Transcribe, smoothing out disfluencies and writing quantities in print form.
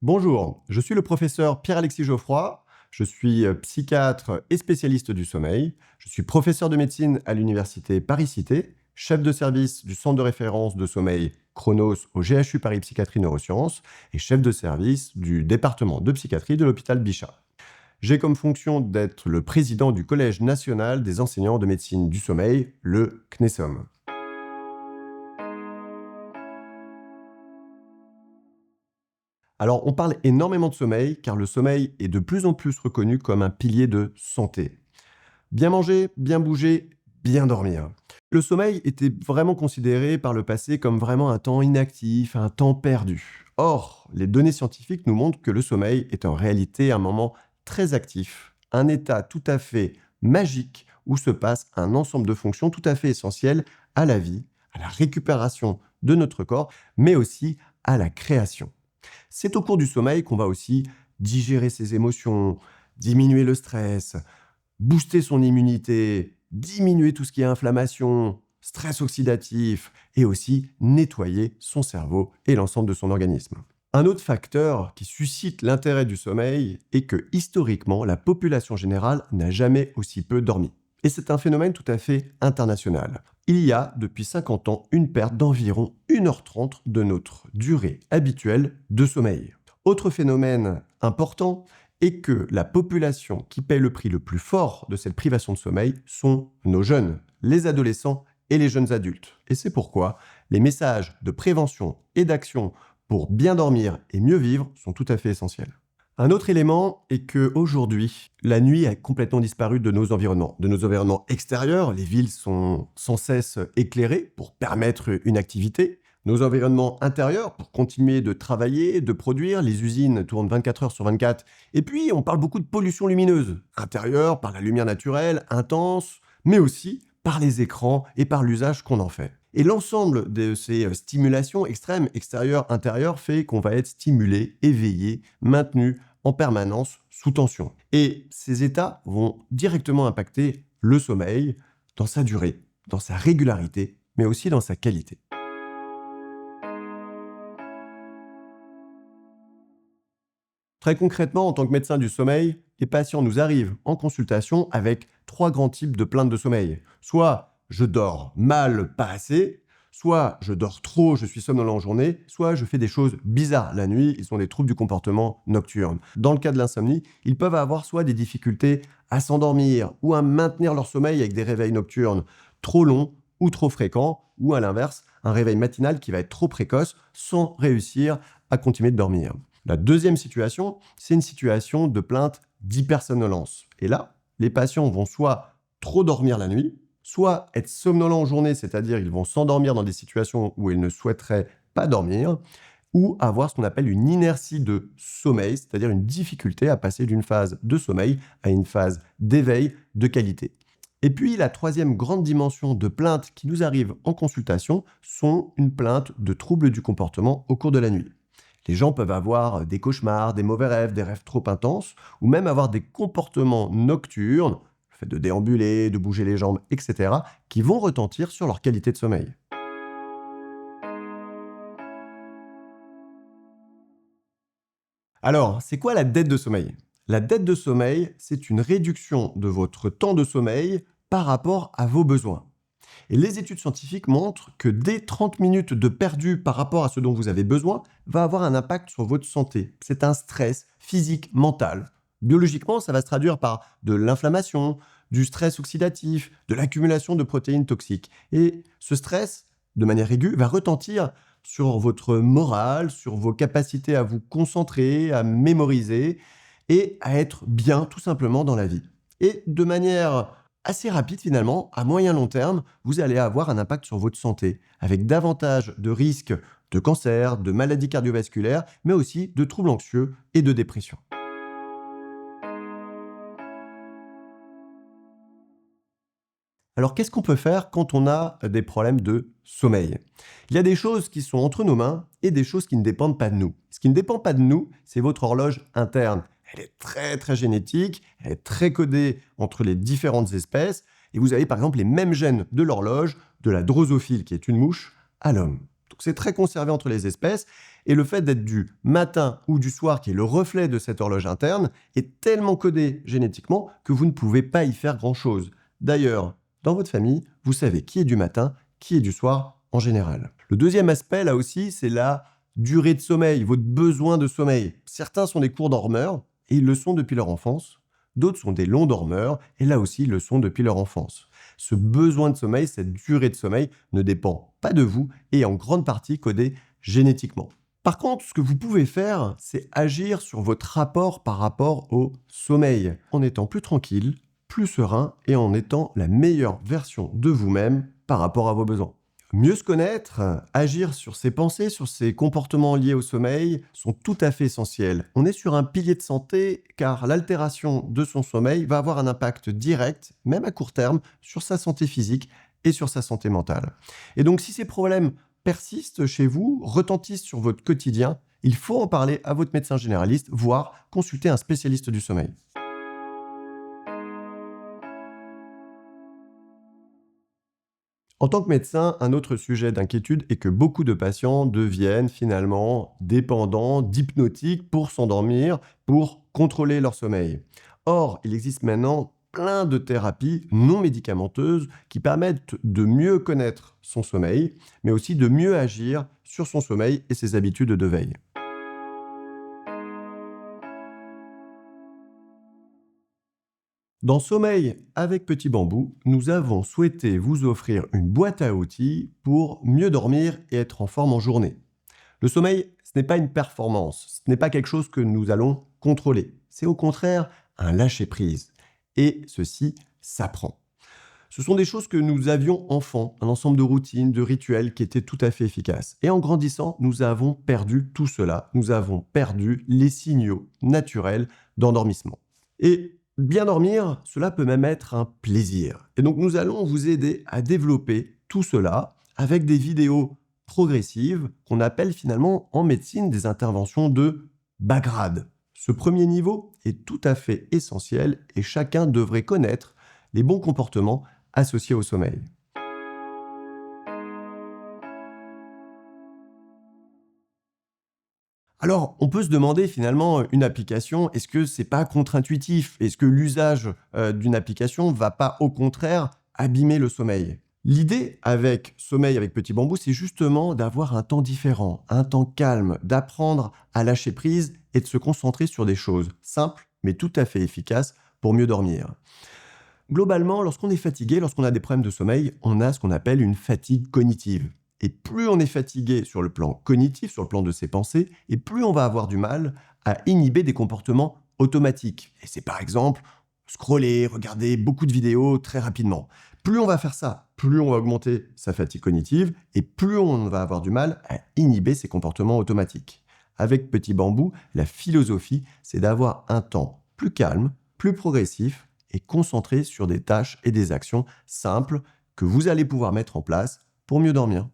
Bonjour, je suis le professeur Pierre-Alexis Geoffroy, je suis psychiatre et spécialiste du sommeil, je suis professeur de médecine à l'université Paris-Cité, chef de service du centre de référence de sommeil Chronos au GHU Paris Psychiatrie Neurosciences et chef de service du département de psychiatrie de l'hôpital Bichat. J'ai comme fonction d'être le président du Collège national des enseignants de médecine du sommeil, le CNESOM. Alors, on parle énormément de sommeil, car le sommeil est de plus en plus reconnu comme un pilier de santé. Bien manger, bien bouger, bien dormir. Le sommeil était vraiment considéré par le passé comme vraiment un temps inactif, un temps perdu. Or, les données scientifiques nous montrent que le sommeil est en réalité un moment très actif, un état tout à fait magique où se passe un ensemble de fonctions tout à fait essentielles à la vie, à la récupération de notre corps, mais aussi à la création. C'est au cours du sommeil qu'on va aussi digérer ses émotions, diminuer le stress, booster son immunité, diminuer tout ce qui est inflammation, stress oxydatif et aussi nettoyer son cerveau et l'ensemble de son organisme. Un autre facteur qui suscite l'intérêt du sommeil est que historiquement, la population générale n'a jamais aussi peu dormi. Et c'est un phénomène tout à fait international. Il y a, depuis 50 ans, une perte d'environ 1h30 de notre durée habituelle de sommeil. Autre phénomène important est que la population qui paie le prix le plus fort de cette privation de sommeil sont nos jeunes, les adolescents et les jeunes adultes. Et c'est pourquoi les messages de prévention et d'action pour bien dormir et mieux vivre sont tout à fait essentiels. Un autre élément est qu'aujourd'hui, la nuit a complètement disparu de nos environnements. De nos environnements extérieurs, les villes sont sans cesse éclairées pour permettre une activité. Nos environnements intérieurs pour continuer de travailler, de produire. Les usines tournent 24 heures sur 24. Et puis, on parle beaucoup de pollution lumineuse. Intérieure, par la lumière naturelle, intense, mais aussi par les écrans et par l'usage qu'on en fait. Et l'ensemble de ces stimulations extrêmes, extérieures, intérieures, fait qu'on va être stimulé, éveillé, maintenu en permanence sous tension. Et ces états vont directement impacter le sommeil dans sa durée, dans sa régularité, mais aussi dans sa qualité. Très concrètement, en tant que médecin du sommeil, les patients nous arrivent en consultation avec 3 grands types de plaintes de sommeil. Soit je dors mal, pas assez, soit je dors trop, je suis somnolent en journée, soit je fais des choses bizarres la nuit, ils ont des troubles du comportement nocturne. Dans le cas de l'insomnie, ils peuvent avoir soit des difficultés à s'endormir ou à maintenir leur sommeil avec des réveils nocturnes trop longs ou trop fréquents, ou à l'inverse, un réveil matinal qui va être trop précoce sans réussir à continuer de dormir. La deuxième situation, c'est une situation de plainte d'hypersomnolence. Et là, les patients vont soit trop dormir la nuit, soit être somnolents en journée, c'est-à-dire ils vont s'endormir dans des situations où ils ne souhaiteraient pas dormir, ou avoir ce qu'on appelle une inertie de sommeil, c'est-à-dire une difficulté à passer d'une phase de sommeil à une phase d'éveil de qualité. Et puis, la troisième grande dimension de plainte qui nous arrive en consultation sont une plainte de troubles du comportement au cours de la nuit. Les gens peuvent avoir des cauchemars, des mauvais rêves, des rêves trop intenses, ou même avoir des comportements nocturnes, le fait de déambuler, de bouger les jambes, etc., qui vont retentir sur leur qualité de sommeil. Alors, c'est quoi la dette de sommeil? La dette de sommeil, c'est une réduction de votre temps de sommeil par rapport à vos besoins. Et les études scientifiques montrent que dès 30 minutes de perdu par rapport à ce dont vous avez besoin va avoir un impact sur votre santé. C'est un stress physique, mental. Biologiquement, ça va se traduire par de l'inflammation, du stress oxydatif, de l'accumulation de protéines toxiques. Et ce stress, de manière aiguë, va retentir sur votre morale, sur vos capacités à vous concentrer, à mémoriser et à être bien tout simplement dans la vie. Et de manière assez rapide finalement, à moyen long terme, vous allez avoir un impact sur votre santé, avec davantage de risques de cancer, de maladies cardiovasculaires, mais aussi de troubles anxieux et de dépression. Alors qu'est-ce qu'on peut faire quand on a des problèmes de sommeil? Il y a des choses qui sont entre nos mains et des choses qui ne dépendent pas de nous. Ce qui ne dépend pas de nous, c'est votre horloge interne. Elle est très très génétique, elle est très codée entre les différentes espèces et vous avez par exemple les mêmes gènes de l'horloge de la drosophile qui est une mouche à l'homme. Donc c'est très conservé entre les espèces, et le fait d'être du matin ou du soir, qui est le reflet de cette horloge interne, est tellement codé génétiquement que vous ne pouvez pas y faire grand-chose. D'ailleurs, dans votre famille, vous savez qui est du matin, qui est du soir en général. Le deuxième aspect, là aussi, c'est la durée de sommeil, votre besoin de sommeil. Certains sont des courts dormeurs, et ils le sont depuis leur enfance. D'autres sont des longs dormeurs, et là aussi, ils le sont depuis leur enfance. Ce besoin de sommeil, cette durée de sommeil, ne dépend pas de vous et est en grande partie codé génétiquement. Par contre, ce que vous pouvez faire, c'est agir sur votre rapport par rapport au sommeil, en étant plus tranquille, plus serein et en étant la meilleure version de vous-même par rapport à vos besoins. Mieux se connaître, agir sur ses pensées, sur ses comportements liés au sommeil sont tout à fait essentiels. On est sur un pilier de santé car l'altération de son sommeil va avoir un impact direct, même à court terme, sur sa santé physique et sur sa santé mentale. Et donc si ces problèmes persistent chez vous, retentissent sur votre quotidien, il faut en parler à votre médecin généraliste, voire consulter un spécialiste du sommeil. En tant que médecin, un autre sujet d'inquiétude est que beaucoup de patients deviennent finalement dépendants d'hypnotiques pour s'endormir, pour contrôler leur sommeil. Or, il existe maintenant plein de thérapies non médicamenteuses qui permettent de mieux connaître son sommeil, mais aussi de mieux agir sur son sommeil et ses habitudes de veille. Dans Sommeil avec Petit Bambou, nous avons souhaité vous offrir une boîte à outils pour mieux dormir et être en forme en journée. Le sommeil, ce n'est pas une performance, ce n'est pas quelque chose que nous allons contrôler. C'est au contraire un lâcher-prise. Et ceci s'apprend. Ce sont des choses que nous avions enfants, un ensemble de routines, de rituels qui étaient tout à fait efficaces. Et en grandissant, nous avons perdu tout cela. Nous avons perdu les signaux naturels d'endormissement. Et bien dormir, cela peut même être un plaisir. Et donc nous allons vous aider à développer tout cela avec des vidéos progressives qu'on appelle finalement en médecine des interventions de bas grade. Ce premier niveau est tout à fait essentiel et chacun devrait connaître les bons comportements associés au sommeil. Alors, on peut se demander finalement, une application, est-ce que c'est pas contre-intuitif? Est-ce que l'usage d'une application va pas au contraire abîmer le sommeil? L'idée avec Sommeil avec Petit Bambou, c'est justement d'avoir un temps différent, un temps calme, d'apprendre à lâcher prise et de se concentrer sur des choses simples mais tout à fait efficaces pour mieux dormir. Globalement, lorsqu'on est fatigué, lorsqu'on a des problèmes de sommeil, on a ce qu'on appelle une fatigue cognitive. Et plus on est fatigué sur le plan cognitif, sur le plan de ses pensées, et plus on va avoir du mal à inhiber des comportements automatiques. Et c'est par exemple scroller, regarder beaucoup de vidéos très rapidement. Plus on va faire ça, plus on va augmenter sa fatigue cognitive, et plus on va avoir du mal à inhiber ces comportements automatiques. Avec Petit Bambou, la philosophie, c'est d'avoir un temps plus calme, plus progressif, et concentré sur des tâches et des actions simples que vous allez pouvoir mettre en place pour mieux dormir.